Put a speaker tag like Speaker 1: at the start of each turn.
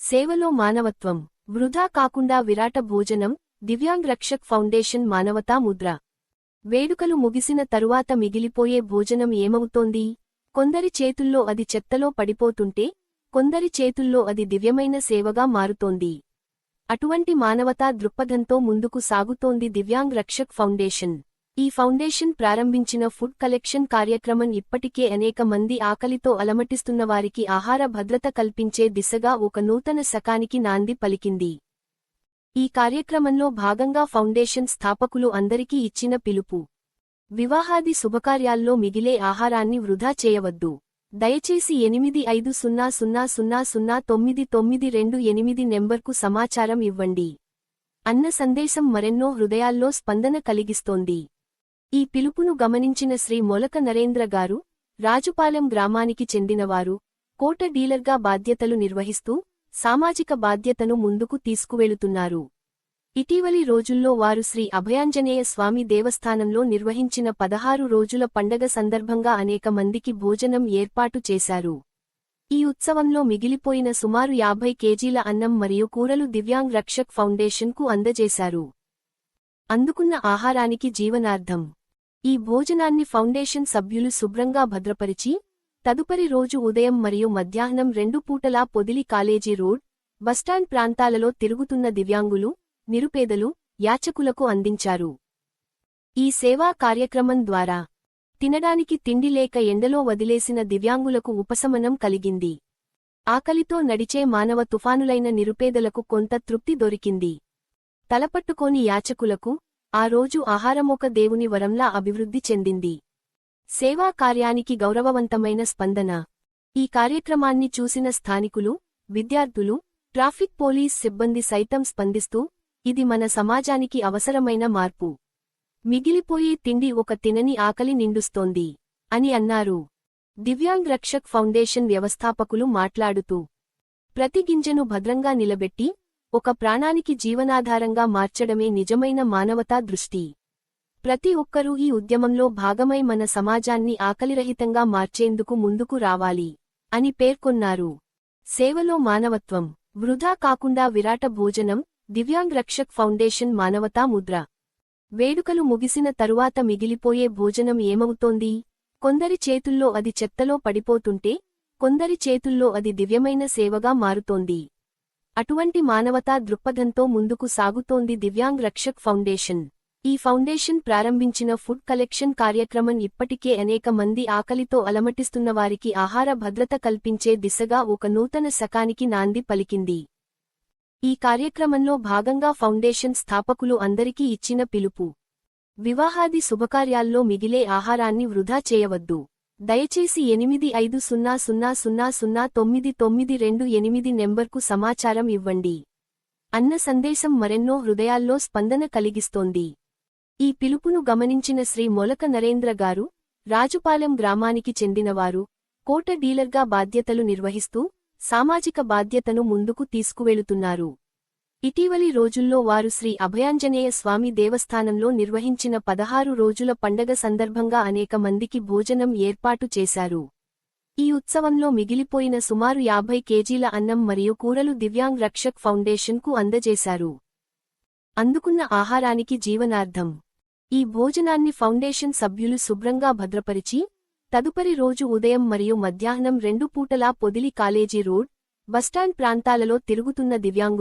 Speaker 1: సేవలో మానవత్వం. వృధా కాకుండా విరాట భోజనం. దివ్యాంగ్ రక్షక్ ఫౌండేషన్ మానవతా ముద్ర. వేడుకలు ముగిసిన తరువాత మిగిలిపోయే భోజనం ఏమవుతోంది? కొందరి చేతుల్లో అది చెత్తలో పడిపోతుంటే, కొందరి చేతుల్లో అది దివ్యమైన సేవగా మారుతోంది. అటువంటి మానవతా దృక్పథంతో ముందుకు సాగుతోంది దివ్యాంగ్ రక్షక్ ఫౌండేషన్. ఈ ఫౌండేషన్ ప్రారంభించిన ఫుడ్ కలెక్షన్ కార్యక్రమం ఇప్పటికే అనేక మంది ఆకలితో అలమటిస్తున్నవారికి ఆహార భద్రత కల్పించే దిశగా ఒక నూతన శకానికి నాంది పలికింది. ఈ కార్యక్రమంలో భాగంగా ఫౌండేషన్ స్థాపకులు అందరికీ ఇచ్చిన పిలుపు: వివాహాది శుభకార్యాల్లో మిగిలే ఆహారాన్ని వృధా చేయవద్దు. దయచేసి 8500000992 నెంబర్కు సమాచారం ఇవ్వండి అన్న సందేశం మరెన్నో హృదయాల్లో స్పందన కలిగిస్తోంది. ఈ పిలుపును గమనించిన శ్రీ మొలక నరేంద్ర గారు, రాజుపాలెం గ్రామానికి చెందినవారు, కోట డీలర్గా బాధ్యతలు నిర్వహిస్తూ సామాజిక బాధ్యతను ముందుకు తీసుకువెళుతున్నారు. ఇటీవలి రోజుల్లో వారు శ్రీ అభయాంజనేయ స్వామి దేవస్థానంలో నిర్వహించిన 16 రోజుల పండగ సందర్భంగా అనేక మందికి భోజనం ఏర్పాటు చేశారు. ఈ ఉత్సవంలో మిగిలిపోయిన సుమారు 50 కేజీల అన్నం మరియు కూరలు దివ్యాంగ్ రక్షక్ ఫౌండేషన్కు అందజేశారు. అందుకున్న ఆహారానికి జీవనార్థం. ఈ భోజనాన్ని ఫౌండేషన్ సభ్యులు శుభ్రంగా భద్రపరిచి, తదుపరి రోజు ఉదయం మరియు మధ్యాహ్నం 2 పూటలా పొదిలి కాలేజీ రోడ్, బస్టాండ్ ప్రాంతాలలో తిరుగుతున్న దివ్యాంగులు, నిరుపేదలు, యాచకులకు అందించారు. ఈ సేవా కార్యక్రమం ద్వారా తినడానికి తిండి లేక ఎండలో వదిలేసిన దివ్యాంగులకు ఉపశమనం కలిగింది. ఆకలితో నడిచే మానవ తుఫానులైన నిరుపేదలకు కొంత తృప్తి దొరికింది. తలపట్టుకోని యాచకులకు ఆ రోజు ఆహారమొక దేవుని వరంలా అభివృద్ధి చెందింది. సేవా కార్యానికి గౌరవవంతమైన స్పందన. ఈ కార్యక్రమాన్ని చూసిన స్థానికులు, విద్యార్థులు, ట్రాఫిక్ పోలీస్ సిబ్బంది సైతం స్పందిస్తూ, ఇది మన సమాజానికి అవసరమైన మార్పు. మిగిలిపోయే తిండి ఒక తినని ఆకలి నిండుస్తోంది అని అన్నారు. దివ్యాంగ్ రక్షక్ ఫౌండేషన్ వ్యవస్థాపకులు మాట్లాడుతూ, ప్రతి గింజను భద్రంగా నిలబెట్టి, ఒక ప్రాణానికి జీవనాధారంగా మార్చడమే నిజమైన మానవతా దృష్టి. ప్రతి ఒక్కరూ ఈ ఉద్యమంలో భాగమై మన సమాజాన్ని ఆకలిరహితంగా మార్చేందుకు ముందుకు రావాలి అని పేర్కొన్నారు. సేవలో మానవత్వం. వృధా కాకుండా విరాట భోజనం. దివ్యాంగ్ రక్షక్ ఫౌండేషన్ మానవతా ముద్ర. వేడుకలు ముగిసిన తరువాత మిగిలిపోయే భోజనం ఏమవుతోంది? కొందరి చేతుల్లో అది చెత్తలో పడిపోతుంటే, కొందరి చేతుల్లో అది దివ్యమైన సేవగా మారుతోంది. అటువంటి మానవతా దృక్పథంతో ముందుకు సాగుతోంది దివ్యాంగ్ రక్షక్ ఫౌండేషన్. ఈ ఫౌండేషన్ ప్రారంభించిన ఫుడ్ కలెక్షన్ కార్యక్రమం ఇప్పటికే అనేక మంది ఆకలితో అలమటిస్తున్నవారికి ఆహార భద్రత కల్పించే దిశగా ఒక నూతన శకానికి నాంది పలికింది. ఈ కార్యక్రమంలో భాగంగా ఫౌండేషన్ స్థాపకులు అందరికీ ఇచ్చిన పిలుపు: వివాహాది శుభకార్యాల్లో మిగిలే ఆహారాన్ని వృధా చేయవద్దు. దయచేసి 8500000992 నెంబర్కు సమాచారం ఇవ్వండి అన్న సందేశం మరెన్నో హృదయాల్లో స్పందన కలిగిస్తోంది. ఈ పిలుపును గమనించిన శ్రీ మొలక నరేంద్ర గారు, రాజుపాలెం గ్రామానికి చెందినవారు, కోట డీలర్గా బాధ్యతలు నిర్వహిస్తూ సామాజిక బాధ్యతను ముందుకు తీసుకువెళుతున్నారు. ఇటీవలి రోజుల్లో వారు శ్రీ అభయాంజనేయ స్వామి దేవస్థానంలో నిర్వహించిన 16 రోజుల పండగ సందర్భంగా అనేక మందికి భోజనం ఏర్పాటు చేశారు. ఈ ఉత్సవంలో మిగిలిపోయిన సుమారు 50 కేజీల అన్నం మరియు కూరలు దివ్యాంగ్ రక్షక్ ఫౌండేషన్కు అందజేశారు. అందుకున్న ఆహారానికి జీవనార్థం. ఈ భోజనాన్ని ఫౌండేషన్ సభ్యులు శుభ్రంగా భద్రపరిచి, తదుపరి రోజు ఉదయం మరియు మధ్యాహ్నం 2 పూటలా పొదిలి కాలేజీ రోడ్, బస్టాండ్ ప్రాంతాలలో తిరుగుతున్న దివ్యాంగులు